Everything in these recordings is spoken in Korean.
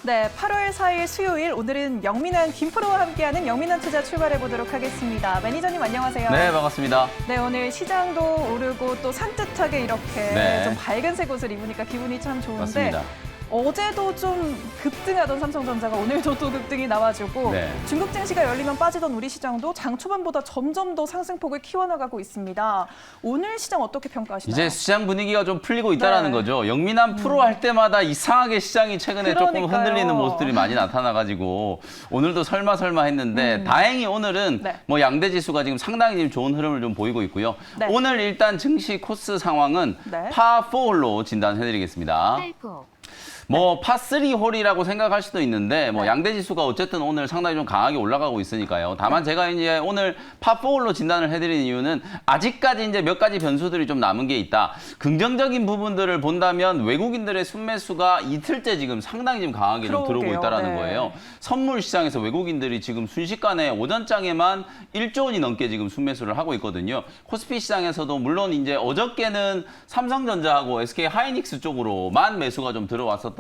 네, 8월 4일 수요일 오늘은 영민한 김프로와 함께하는 영민한 투자 출발해 보도록 하겠습니다. 매니저님 안녕하세요. 네, 반갑습니다. 네, 오늘 시장도 오르고 또 산뜻하게 이렇게 좀 밝은색 옷을 입으니까 기분이 참 좋은데 맞습니다. 어제도 좀 급등하던 삼성전자가 오늘도 또 급등이 나와주고 중국 증시가 열리면 빠지던 우리 시장도 장 초반보다 점점 더 상승폭을 키워나가고 있습니다. 오늘 시장 어떻게 평가하시나요? 이제 시장 분위기가 좀 풀리고 있다는 거죠. 영민한 프로 할 때마다 이상하게 시장이 최근에 조금 흔들리는 모습들이 많이 나타나가지고 오늘도 설마 했는데 다행히 오늘은 뭐 양대 지수가 지금 상당히 지금 좋은 흐름을 좀 보이고 있고요. 오늘 일단 증시 코스 상황은 파4홀로 진단해드리겠습니다. 뭐 파3 홀이라고 생각할 수도 있는데 뭐 양대 지수가 어쨌든 오늘 상당히 좀 강하게 올라가고 있으니까요. 다만 제가 이제 오늘 파4 홀로 진단을 해드리는 이유는 아직까지 이제 몇 가지 변수들이 좀 남은 게 있다. 긍정적인 부분들을 본다면 외국인들의 순매수가 이틀째 지금 상당히 지금 강하게 좀 들어오고 있다라는 거예요. 선물 시장에서 외국인들이 지금 순식간에 오전장에만 1조 원이 넘게 지금 순매수를 하고 있거든요. 코스피 시장에서도 물론 이제 어저께는 삼성전자하고 SK 하이닉스 쪽으로만 매수가 좀 들어왔었다라면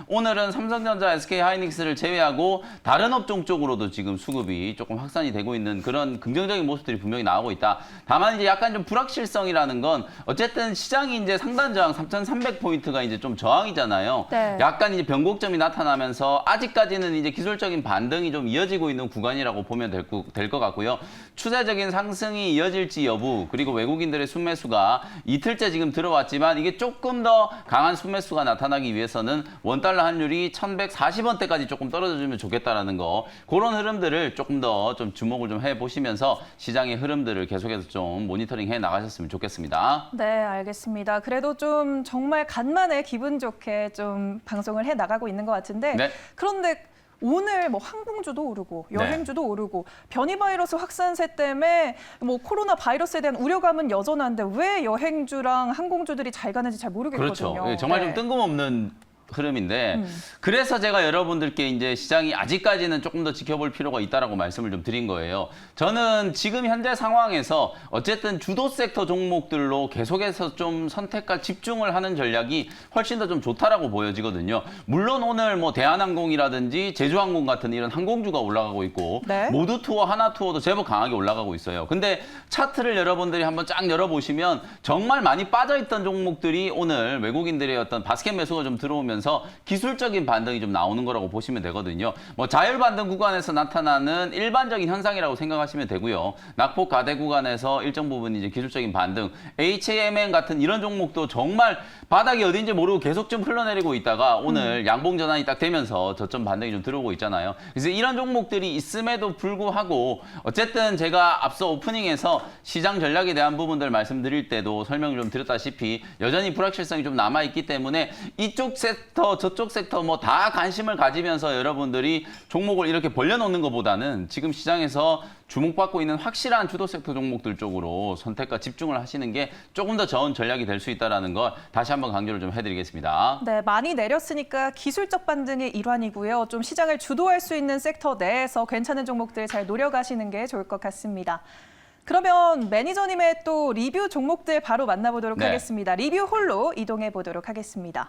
오늘은 삼성전자, SK 하이닉스를 제외하고 다른 업종 쪽으로도 지금 수급이 조금 확산이 되고 있는 그런 긍정적인 모습들이 분명히 나오고 있다. 다만 이제 약간 좀 불확실성이라는 건 어쨌든 시장이 이제 상단 저항 3,300포인트가 이제 좀 저항이잖아요. 약간 이제 변곡점이 나타나면서 아직까지는 이제 기술적인 반등이 좀 이어지고 있는 구간이라고 보면 될 것 같고요. 추세적인 상승이 이어질지 여부, 그리고 외국인들의 순매수가 이틀째 지금 들어왔지만 이게 조금 더 강한 순매수가 나타나기 위해서는 원달러 환율이 1,140원대까지 조금 떨어져주면 좋겠다라는 거, 그런 흐름들을 조금 더 좀 주목을 좀 해보시면서 시장의 흐름들을 계속해서 좀 모니터링 해 나가셨으면 좋겠습니다. 네, 알겠습니다. 그래도 좀 정말 간만에 기분 좋게 좀 방송을 해 나가고 있는 것 같은데 그런데 오늘 뭐 항공주도 오르고 여행주도 오르고 변이 바이러스 확산세 때문에 뭐 코로나 바이러스에 대한 우려감은 여전한데 왜 여행주랑 항공주들이 잘 가는지 잘 모르겠거든요. 그렇죠. 정말 좀 뜬금없는 흐름인데 그래서 제가 여러분들께 이제 시장이 아직까지는 조금 더 지켜볼 필요가 있다라고 말씀을 좀 드린 거예요. 저는 지금 현재 상황에서 어쨌든 주도 섹터 종목들로 계속해서 좀 선택과 집중을 하는 전략이 훨씬 더 좀 좋다라고 보여지거든요. 물론 오늘 뭐 대한항공이라든지 제주항공 같은 이런 항공주가 올라가고 있고 모두투어, 하나투어도 제법 강하게 올라가고 있어요. 근데 차트를 여러분들이 한번 쫙 열어보시면 정말 많이 빠져있던 종목들이 오늘 외국인들의 어떤 바스켓 매수가 좀 들어오면서 기술적인 반등이 좀 나오는 거라고 보시면 되거든요. 뭐 자율 반등 구간에서 나타나는 일반적인 현상이라고 생각하시면 되고요. 낙폭 가대 구간에서 일정 부분 이제 기술적인 반등, HAMN 같은 이런 종목도 정말 바닥이 어딘지 모르고 계속 좀 흘러내리고 있다가 오늘 양봉 전환이 딱 되면서 저점 반등이 좀 들어오고 있잖아요. 그래서 이런 종목들이 있음에도 불구하고 어쨌든 제가 앞서 오프닝에서 시장 전략에 대한 부분들 말씀드릴 때도 설명을 좀 드렸다시피 여전히 불확실성이 좀 남아있기 때문에 이쪽 섹터, 저쪽 섹터 뭐 다 관심을 가지면서 여러분들이 종목을 이렇게 벌려놓는 것보다는 지금 시장에서 주목받고 있는 확실한 주도 섹터 종목들 쪽으로 선택과 집중을 하시는 게 조금 더 좋은 전략이 될 수 있다는 걸 다시 한번 강조를 좀 해드리겠습니다. 네, 많이 내렸으니까 기술적 반등의 일환이고요. 좀 시장을 주도할 수 있는 섹터 내에서 괜찮은 종목들 잘 노려가시는 게 좋을 것 같습니다. 그러면 매니저님의 또 리뷰 종목들 바로 만나보도록 하겠습니다. 리뷰 홀로 이동해 보도록 하겠습니다.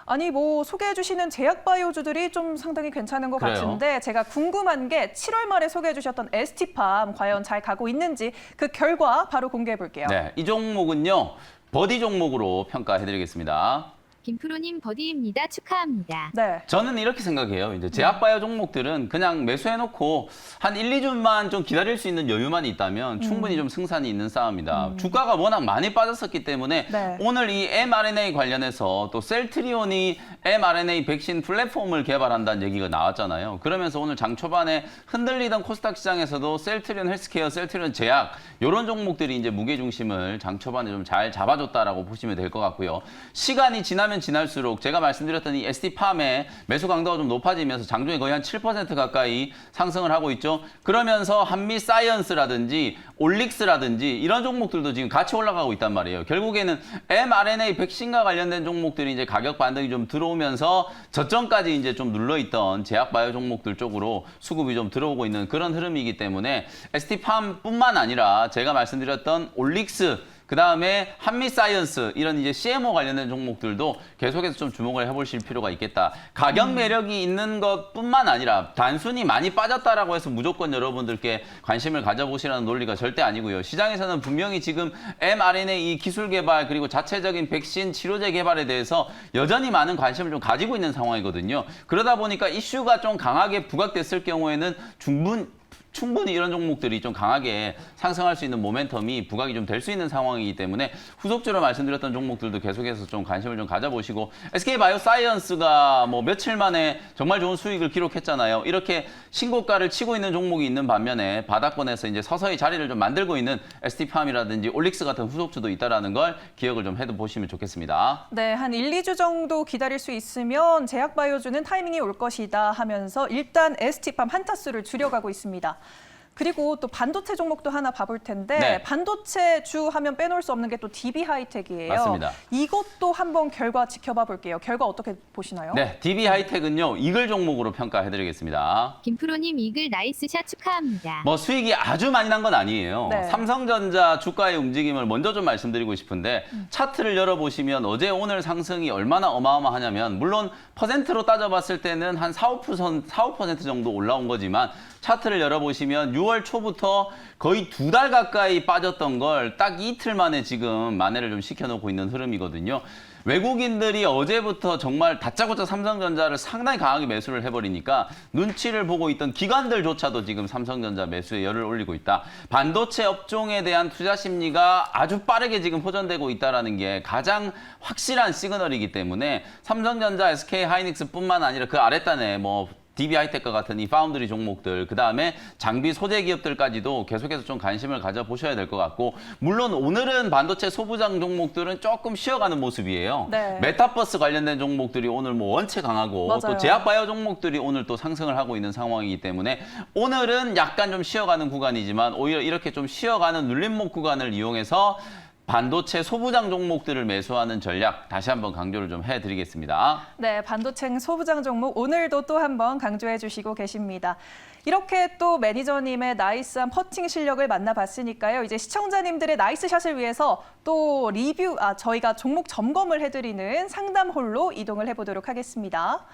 아니 뭐 소개해 주시는 제약바이오주들이 좀 상당히 괜찮은 것 같은데 제가 궁금한 게 7월 말에 소개해 주셨던 ST팜 과연 잘 가고 있는지 그 결과 바로 공개해 볼게요. 네, 이 종목은요. 버디 종목으로 평가해 드리겠습니다. 김프로님 버디입니다. 축하합니다. 저는 이렇게 생각해요. 이제 제약바이오 종목들은 그냥 매수해놓고 한 1, 2주만 좀 기다릴 수 있는 여유만 있다면 충분히 좀 승산이 있는 싸움이다. 주가가 워낙 많이 빠졌었기 때문에 오늘 이 mRNA 관련해서 또 셀트리온이 mRNA 백신 플랫폼을 개발한다는 얘기가 나왔잖아요. 그러면서 오늘 장 초반에 흔들리던 코스닥 시장에서도 셀트리온 헬스케어, 셀트리온 제약 이런 종목들이 이제 무게중심을 장 초반에 좀 잘 잡아줬다라고 보시면 될 것 같고요. 시간이 지나면 지날수록 제가 말씀드렸던 이 ST팜의 매수 강도가 좀 높아지면서 장중에 거의 한 7% 가까이 상승을 하고 있죠. 그러면서 한미사이언스라든지 올릭스라든지 이런 종목들도 지금 같이 올라가고 있단 말이에요. 결국에는 mRNA 백신과 관련된 종목들이 이제 가격 반등이 좀 들어오면서 저점까지 이제 좀 눌러있던 제약바이오 종목들 쪽으로 수급이 좀 들어오고 있는 그런 흐름이기 때문에 ST팜뿐만 아니라 제가 말씀드렸던 올릭스 그다음에 한미사이언스 이런 이제 CMO 관련된 종목들도 계속해서 좀 주목을 해보실 필요가 있겠다. 가격 매력이 있는 것뿐만 아니라 단순히 많이 빠졌다라고 해서 무조건 여러분들께 관심을 가져보시라는 논리가 절대 아니고요. 시장에서는 분명히 지금 mRNA 기술 개발 그리고 자체적인 백신 치료제 개발에 대해서 여전히 많은 관심을 좀 가지고 있는 상황이거든요. 그러다 보니까 이슈가 좀 강하게 부각됐을 경우에는 충분히 이런 종목들이 좀 강하게 상승할 수 있는 모멘텀이 부각이 좀 될 수 있는 상황이기 때문에 후속주로 말씀드렸던 종목들도 계속해서 좀 관심을 좀 가져보시고 SK바이오사이언스가 뭐 며칠 만에 정말 좋은 수익을 기록했잖아요. 이렇게 신고가를 치고 있는 종목이 있는 반면에 바닥권에서 이제 서서히 자리를 좀 만들고 있는 ST팜이라든지 올릭스 같은 후속주도 있다라는 걸 기억을 좀 해보시면 좋겠습니다. 네, 한 1, 2주 정도 기다릴 수 있으면 제약바이오주는 타이밍이 올 것이다 하면서 일단 ST팜 한타수를 줄여가고 있습니다. 그리고 또 반도체 종목도 하나 봐볼 텐데 네. 반도체 주 하면 빼놓을 수 없는 게 또 DB 하이텍이에요. 맞습니다. 이것도 한번 결과 지켜봐 볼게요. 결과 어떻게 보시나요? 네, DB 하이텍은요 이글 종목으로 평가해드리겠습니다. 김프로님 이글 나이스샷 축하합니다. 뭐 수익이 아주 많이 난 건 아니에요. 네. 삼성전자 주가의 움직임을 먼저 좀 말씀드리고 싶은데 차트를 열어보시면 어제 오늘 상승이 얼마나 어마어마하냐면 물론 퍼센트로 따져봤을 때는 한 4~5% 정도 올라온 거지만 차트를 열어보시면 6월 초부터 거의 2달 가까이 빠졌던 걸 딱 이틀 만에 지금 만회를 좀 시켜놓고 있는 흐름이거든요. 외국인들이 어제부터 정말 다짜고짜 삼성전자를 상당히 강하게 매수를 해버리니까 눈치를 보고 있던 기관들조차도 지금 삼성전자 매수에 열을 올리고 있다. 반도체 업종에 대한 투자 심리가 아주 빠르게 지금 호전되고 있다는 게 가장 확실한 시그널이기 때문에 삼성전자, SK하이닉스뿐만 아니라 그 아랫단에 뭐 DB 하이텍과 같은 이 파운드리 종목들, 그다음에 장비 소재 기업들까지도 계속해서 좀 관심을 가져보셔야 될 것 같고 물론 오늘은 반도체 소부장 종목들은 조금 쉬어가는 모습이에요. 네. 메타버스 관련된 종목들이 오늘 뭐 원체 강하고 맞아요. 또 제약바이오 종목들이 오늘 또 상승을 하고 있는 상황이기 때문에 오늘은 약간 좀 쉬어가는 구간이지만 오히려 이렇게 좀 쉬어가는 눌림목 구간을 이용해서 반도체 소부장 종목들을 매수하는 전략 다시 한번 강조를 좀 해드리겠습니다. 네, 반도체 소부장 종목 오늘도 또 한번 강조해 주시고 계십니다. 이렇게 또 매니저님의 나이스한 퍼팅 실력을 만나봤으니까요. 이제 시청자님들의 나이스 샷을 위해서 또 저희가 종목 점검을 해드리는 상담홀로 이동을 해보도록 하겠습니다.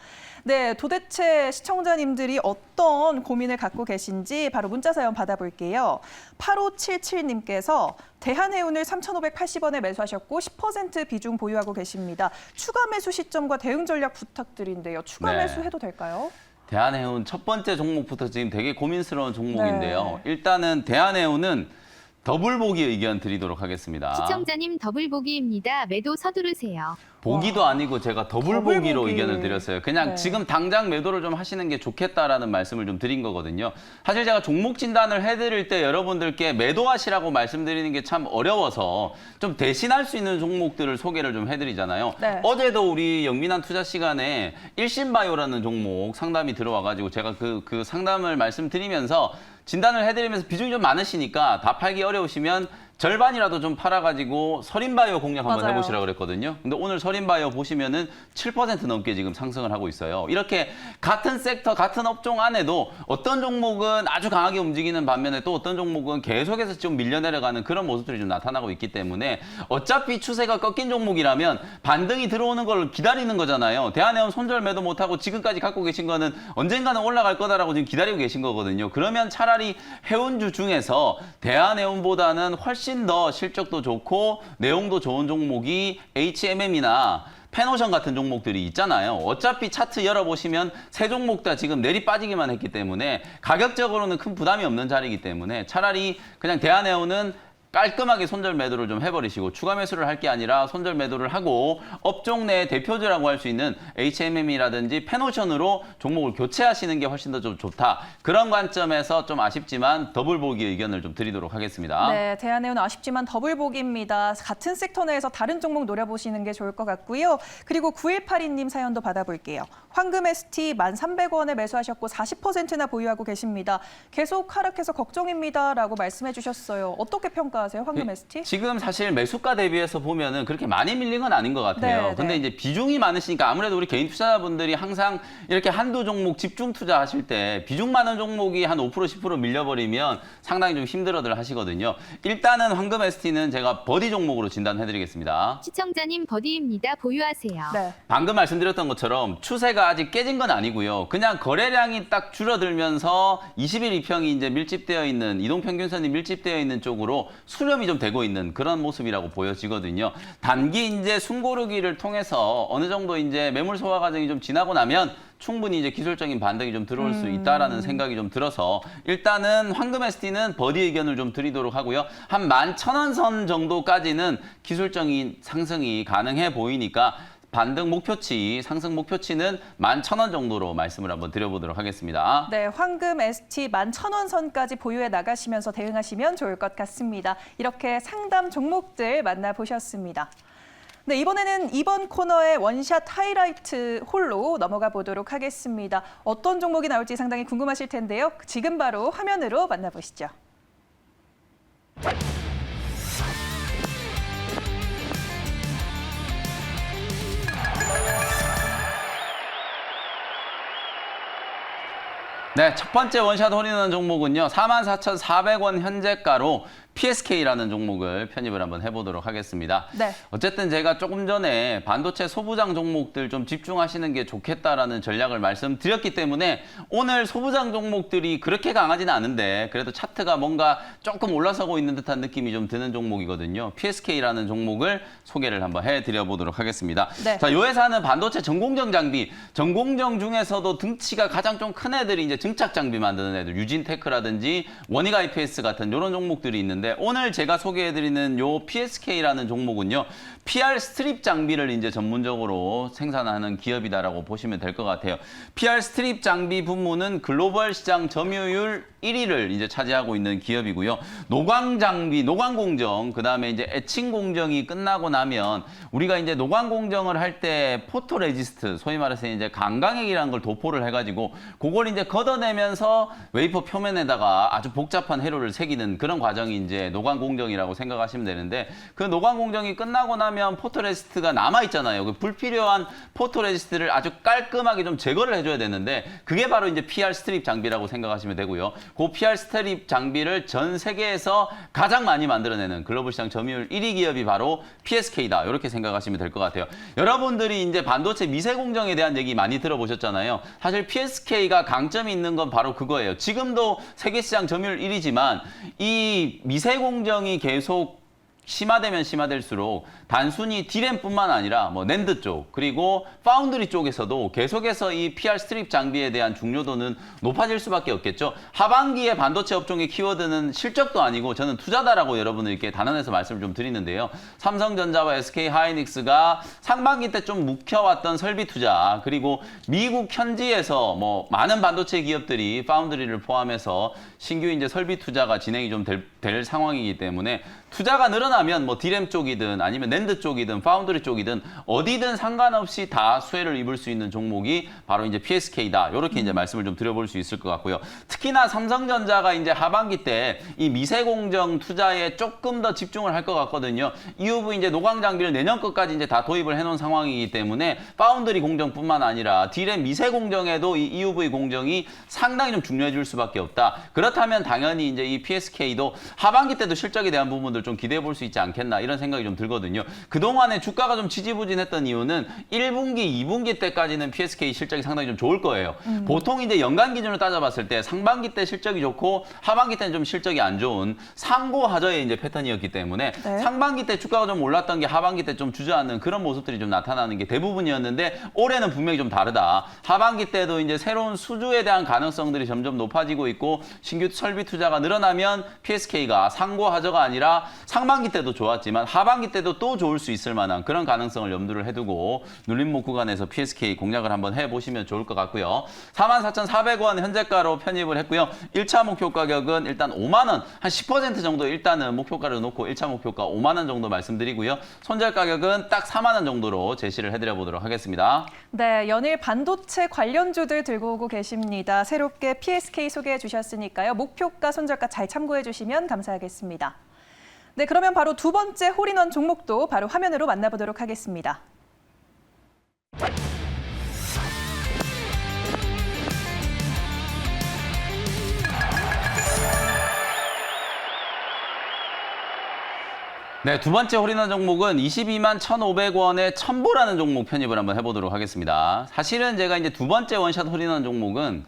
네, 도대체 시청자님들이 어떤 고민을 갖고 계신지 바로 문자 사연 받아볼게요. 8577님께서 대한해운을 3,580원에 매수하셨고 10% 비중 보유하고 계십니다. 추가 매수 시점과 대응 전략 부탁드린대요. 추가 네. 매수해도 될까요? 대한해운 첫 번째 종목부터 지금 되게 고민스러운 종목인데요. 네. 일단은 대한해운은 더블 보기 의견 드리도록 하겠습니다. 시청자님 더블 보기입니다. 매도 서두르세요. 보기도 아니고 제가 더블 보기로 보기. 의견을 드렸어요. 그냥 네. 지금 당장 매도를 좀 하시는 게 좋겠다라는 말씀을 좀 드린 거거든요. 사실 제가 종목 진단을 해드릴 때 여러분들께 매도하시라고 말씀드리는 게 참 어려워서 좀 대신할 수 있는 종목들을 소개를 좀 해드리잖아요. 네. 어제도 우리 영민한 투자 시간에 일신바이오라는 종목 상담이 들어와가지고 제가 그 상담을 말씀드리면서 진단을 해드리면서 비중이 좀 많으시니까 다 팔기 어려우시면 절반이라도 좀 팔아가지고 서린바이오 공략 한번 맞아요. 해보시라고 그랬거든요. 근데 오늘 서린바이오 보시면은 7% 넘게 지금 상승을 하고 있어요. 이렇게 같은 섹터, 같은 업종 안에도 어떤 종목은 아주 강하게 움직이는 반면에 또 어떤 종목은 계속해서 좀 밀려내려가는 그런 모습들이 좀 나타나고 있기 때문에 어차피 추세가 꺾인 종목이라면 반등이 들어오는 걸 기다리는 거잖아요. 대한해운 손절 매도 못하고 지금까지 갖고 계신 거는 언젠가는 올라갈 거다라고 지금 기다리고 계신 거거든요. 그러면 차라리 해운주 중에서 대한해운보다는 훨씬 더 실적도 좋고 내용도 좋은 종목이 HMM이나 페노션 같은 종목들이 있잖아요. 어차피 차트 열어보시면 세 종목 다 지금 내리 빠지기만 했기 때문에 가격적으로는 큰 부담이 없는 자리이기 때문에 차라리 그냥 대한해운은 깔끔하게 손절 매도를 좀 해버리시고 추가 매수를 할 게 아니라 손절 매도를 하고 업종 내 대표주라고 할 수 있는 HMM이라든지 페노션으로 종목을 교체하시는 게 훨씬 더 좀 좋다. 그런 관점에서 좀 아쉽지만 더블 보기 의견을 좀 드리도록 하겠습니다. 네, 대한해운 아쉽지만 더블 보기입니다. 같은 섹터 내에서 다른 종목 노려보시는 게 좋을 것 같고요. 그리고 9182님 사연도 받아볼게요. 황금 ST 1,300원에 매수하셨고 40%나 보유하고 계십니다. 계속 하락해서 걱정입니다라고 말씀해 주셨어요. 어떻게 평가하세요? 평가하세요? 황금 ST? 지금 사실 매수가 대비해서 보면은 그렇게 많이 밀린 건 아닌 것 같아요. 네, 근데 네. 이제 비중이 많으시니까 아무래도 우리 개인 투자자분들이 항상 이렇게 한두 종목 집중 투자하실 때 비중 많은 종목이 한 5% 10% 밀려버리면 상당히 좀 힘들어들 하시거든요. 일단은 황금 ST는 제가 버디 종목으로 진단해드리겠습니다. 시청자님 버디입니다. 보유하세요. 네. 방금 말씀드렸던 것처럼 추세가 아직 깨진 건 아니고요. 그냥 거래량이 딱 줄어들면서 20일 이평이 이제 밀집되어 있는 이동평균선이 밀집되어 있는 쪽으로 수렴이 좀 되고 있는 그런 모습이라고 보여지거든요. 단기 이제 숨고르기를 통해서 어느 정도 이제 매물 소화 과정이 좀 지나고 나면 충분히 이제 기술적인 반등이 좀 들어올 수 있다라는 생각이 좀 들어서 일단은 황금 ST는 버디 의견을 좀 드리도록 하고요. 한 11,000원 선 정도까지는 기술적인 상승이 가능해 보이니까 반등 목표치, 상승 목표치는 11,000원 정도로 말씀을 한번 드려보도록 하겠습니다. 네, 황금 ST 11,000원 선까지 보유해 나가시면서 대응하시면 좋을 것 같습니다. 이렇게 상담 종목들 만나보셨습니다. 네, 이번에는 이번 코너의 원샷 하이라이트 홀로 넘어가 보도록 하겠습니다. 어떤 종목이 나올지 상당히 궁금하실 텐데요. 지금 바로 화면으로 만나보시죠. 네, 첫 번째 원샷 홀인원 종목은요. 44,400원 현재가로 PSK라는 종목을 편입을 한번 해보도록 하겠습니다. 네. 어쨌든 제가 조금 전에 반도체 소부장 종목들 좀 집중하시는 게 좋겠다라는 전략을 말씀드렸기 때문에 오늘 소부장 종목들이 그렇게 강하지는 않은데 그래도 차트가 뭔가 조금 올라서고 있는 듯한 느낌이 좀 드는 종목이거든요. PSK라는 종목을 소개를 한번 해드려보도록 하겠습니다. 네. 자, 이 회사는 반도체 전공정 장비, 전공정 중에서도 등치가 가장 좀 큰 애들이 이제 증착 장비 만드는 애들, 유진테크라든지 원익 IPS 같은 이런 종목들이 있는데 오늘 제가 소개해드리는 요 PSK라는 종목은요. PR 스트립 장비를 이제 전문적으로 생산하는 기업이다라고 보시면 될 것 같아요. PR 스트립 장비 분모는 글로벌 시장 점유율 1위를 이제 차지하고 있는 기업이고요. 노광 장비, 노광 공정, 그다음에 이제 에칭 공정이 끝나고 나면 우리가 이제 노광 공정을 할 때 포토 레지스트, 소위 말해서 이제 강강액이라는 걸 도포를 해가지고 그걸 이제 걷어내면서 웨이퍼 표면에다가 아주 복잡한 회로를 새기는 그런 과정이 이제 노광 공정이라고 생각하시면 되는데 그 노광 공정이 끝나고 나면 포토 레지스트가 남아 있잖아요. 그 불필요한 포토 레지스트를 아주 깔끔하게 좀 제거를 해줘야 되는데 그게 바로 이제 PR 스트립 장비라고 생각하시면 되고요. 그 PR 스트립 장비를 전 세계에서 가장 많이 만들어내는 글로벌 시장 점유율 1위 기업이 바로 PSK다. 이렇게 생각하시면 될 것 같아요. 여러분들이 이제 반도체 미세 공정에 대한 얘기 많이 들어보셨잖아요. 사실 PSK가 강점이 있는 건 바로 그거예요. 지금도 세계 시장 점유율 1위지만 이 미세 공정이 계속 심화되면 심화될수록 단순히 D램뿐만 아니라 뭐 낸드 쪽 그리고 파운드리 쪽에서도 계속해서 이 PR 스트립 장비에 대한 중요도는 높아질 수밖에 없겠죠. 하반기에 반도체 업종의 키워드는 실적도 아니고 저는 투자다라고 여러분을 이렇게 단언해서 말씀을 좀 드리는데요. 삼성전자와 SK 하이닉스가 상반기 때 좀 묵혀왔던 설비 투자 그리고 미국 현지에서 뭐 많은 반도체 기업들이 파운드리를 포함해서 신규 이제 설비 투자가 진행이 좀 될 상황이기 때문에 투자가 늘어나면 뭐 D램 쪽이든 아니면 낸드 쪽이든 파운드리 쪽이든 어디든 상관없이 다 수혜를 입을 수 있는 종목이 바로 이제 PSK다. 이렇게 이제 말씀을 좀 드려볼 수 있을 것 같고요. 특히나 삼성전자가 이제 하반기 때 이 미세 공정 투자에 조금 더 집중을 할 것 같거든요. EUV 이제 노광 장비를 내년 끝까지 이제 다 도입을 해놓은 상황이기 때문에 파운드리 공정뿐만 아니라 D램 미세 공정에도 이 EUV 공정이 상당히 좀 중요해질 수밖에 없다. 그렇다면 당연히 이제 이 PSK도 하반기 때도 실적에 대한 부분들 좀 기대해 볼 수 있지 않겠나 이런 생각이 좀 들거든요. 그동안에 주가가 좀 지지부진했던 이유는 1분기, 2분기 때까지는 PSK 실적이 상당히 좀 좋을 거예요. 보통 이제 연간 기준으로 따져봤을 때 상반기 때 실적이 좋고 하반기 때는 좀 실적이 안 좋은 상고하저의 이제 패턴이었기 때문에 네. 상반기 때 주가가 좀 올랐던 게 하반기 때 좀 주저앉는 그런 모습들이 좀 나타나는 게 대부분이었는데 올해는 분명히 좀 다르다. 하반기 때도 이제 새로운 수주에 대한 가능성들이 점점 높아지고 있고 신규 설비 투자가 늘어나면 PSK가 상고하저가 아니라 상반기 때도 좋았지만 하반기 때도 또 좋을 수 있을 만한 그런 가능성을 염두를 해두고 눌림목 구간에서 PSK 공략을 한번 해보시면 좋을 것 같고요. 44,400원 현재가로 편입을 했고요. 1차 목표 가격은 일단 5만 원, 한 10% 정도 일단은 목표가를 놓고 1차 목표가 5만 원 정도 말씀드리고요. 손절 가격은 딱 4만 원 정도로 제시를 해드려 보도록 하겠습니다. 네, 연일 반도체 관련주들 들고 오고 계십니다. 새롭게 PSK 소개해 주셨으니까요. 목표가, 손절가 잘 참고해 주시면 감사하겠습니다. 네, 그러면 바로 두 번째 홀인원 종목도 바로 화면으로 만나보도록 하겠습니다. 네, 두 번째 홀인원 종목은 22만 1,500원의 첨보라는 종목 편입을 한번 해보도록 하겠습니다. 사실은 제가 이제 두 번째 원샷 홀인원 종목은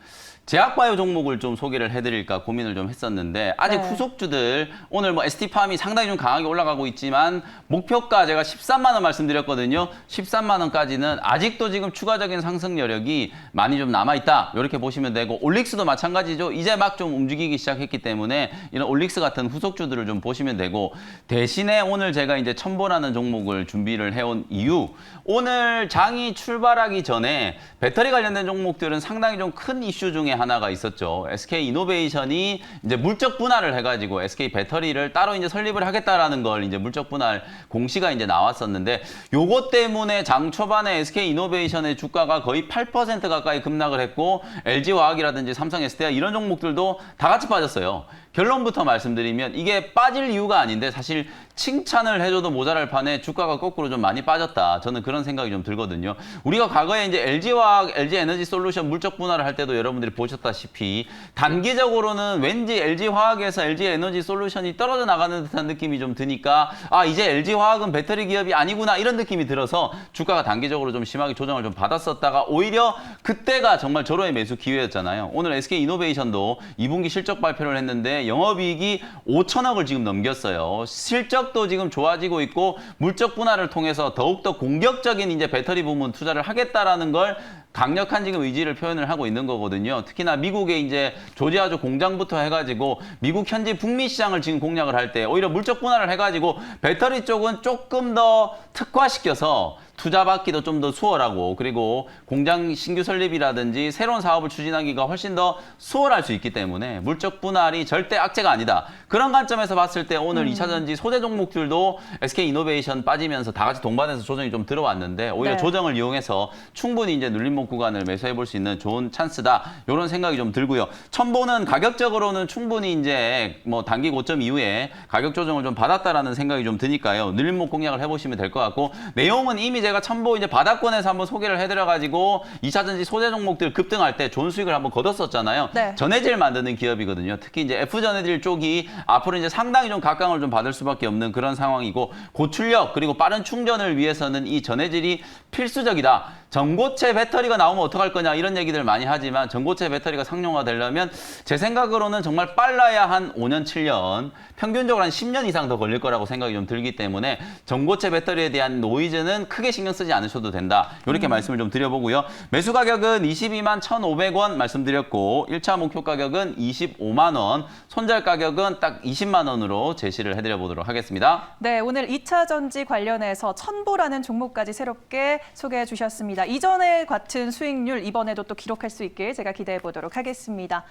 제약바이오 종목을 좀 소개를 해드릴까 고민을 좀 했었는데 아직 네. 후속주들 오늘 뭐 ST팜이 상당히 좀 강하게 올라가고 있지만 목표가 제가 13만 원 말씀드렸거든요. 13만 원까지는 아직도 지금 추가적인 상승 여력이 많이 좀 남아있다. 이렇게 보시면 되고 올릭스도 마찬가지죠. 이제 막 좀 움직이기 시작했기 때문에 이런 올릭스 같은 후속주들을 좀 보시면 되고 대신에 오늘 제가 이제 첨보라는 종목을 준비를 해온 이유 오늘 장이 출발하기 전에 배터리 관련된 종목들은 상당히 좀 큰 이슈 중에 하나가 있었죠. SK 이노베이션이 이제 물적 분할을 해가지고 SK 배터리를 따로 이제 설립을 하겠다라는 걸 이제 물적 분할 공시가 이제 나왔었는데 요것 때문에 장 초반에 SK 이노베이션의 주가가 거의 8% 가까이 급락을 했고 LG화학이라든지 삼성 SDI 이런 종목들도 다 같이 빠졌어요. 결론부터 말씀드리면 이게 빠질 이유가 아닌데 사실 칭찬을 해줘도 모자랄 판에 주가가 거꾸로 좀 많이 빠졌다. 저는 그런 생각이 좀 들거든요. 우리가 과거에 이제 LG화학, LG에너지솔루션 물적 분할을 할 때도 여러분들이 보셨다시피 단기적으로는 왠지 LG화학에서 LG에너지솔루션이 떨어져 나가는 듯한 느낌이 좀 드니까 아 이제 LG화학은 배터리 기업이 아니구나 이런 느낌이 들어서 주가가 단기적으로 좀 심하게 조정을 좀 받았었다가 오히려 그때가 정말 절호의 매수 기회였잖아요. 오늘 SK 이노베이션도 2분기 실적 발표를 했는데 영업이익이 5천억을 지금 넘겼어요. 실적도 지금 좋아지고 있고 물적 분할을 통해서 더욱더 공격적인 이제 배터리 부문 투자를 하겠다라는 걸 강력한 지금 의지를 표현을 하고 있는 거거든요. 특히나 미국의 이제 조지아주 공장부터 해가지고 미국 현지 북미 시장을 지금 공략을 할 때 오히려 물적 분할을 해가지고 배터리 쪽은 조금 더 특화시켜서 투자받기도 좀 더 수월하고 그리고 공장 신규 설립이라든지 새로운 사업을 추진하기가 훨씬 더 수월할 수 있기 때문에 물적 분할이 절대 악재가 아니다. 그런 관점에서 봤을 때 오늘 2차전지 소재 종목들도 SK 이노베이션 빠지면서 다 같이 동반해서 조정이 좀 들어왔는데 오히려 네. 조정을 이용해서 충분히 이제 눌림목 구간을 매수해 볼 수 있는 좋은 찬스다. 이런 생각이 좀 들고요. 첨보는 가격적으로는 충분히 이제 뭐 단기 고점 이후에 가격 조정을 좀 받았다라는 생각이 좀 드니까요. 눌림목 공략을 해보시면 될 것 같고 내용은 이미 제가 첨보 이제 바닥권에서 한번 소개를 해드려가지고 2차전지 소재 종목들 급등할 때 좋은 수익을 한번 거뒀었잖아요. 네. 전해질 만드는 기업이거든요. 특히 이제 F전해질 쪽이 앞으로 이제 상당히 좀 각광을 좀 받을 수밖에 없는 그런 상황이고 고출력 그리고 빠른 충전을 위해서는 이 전해질이 필수적이다. 전고체 배터리가 나오면 어떡할 거냐 이런 얘기들 많이 하지만 전고체 배터리가 상용화되려면 제 생각으로는 정말 빨라야 한 5년, 7년 평균적으로 한 10년 이상 더 걸릴 거라고 생각이 좀 들기 때문에 전고체 배터리에 대한 노이즈는 크게 신경 쓰지 않으셔도 된다. 이렇게 말씀을 좀 드려보고요. 매수 가격은 22만 1,500원 말씀드렸고 1차 목표 가격은 25만 원, 손절 가격은 딱 20만 원으로 제시를 해드려보도록 하겠습니다. 네, 오늘 2차 전지 관련해서 첨보라는 종목까지 새롭게 소개해 주셨습니다. 이전에 같은 수익률 이번에도 또 기록할 수 있길 제가 기대해 보도록 하겠습니다.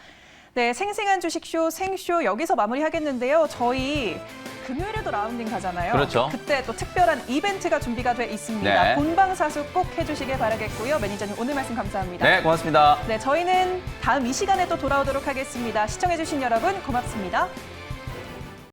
네, 생생한 주식쇼 생쇼 여기서 마무리하겠는데요. 저희 금요일에도 라운딩 가잖아요. 그렇죠. 그때 또 특별한 이벤트가 준비가 돼 있습니다. 네. 본방사수 꼭 해주시길 바라겠고요. 매니저님 오늘 말씀 감사합니다. 네, 고맙습니다. 네, 저희는 다음 이 시간에 또 돌아오도록 하겠습니다. 시청해주신 여러분 고맙습니다.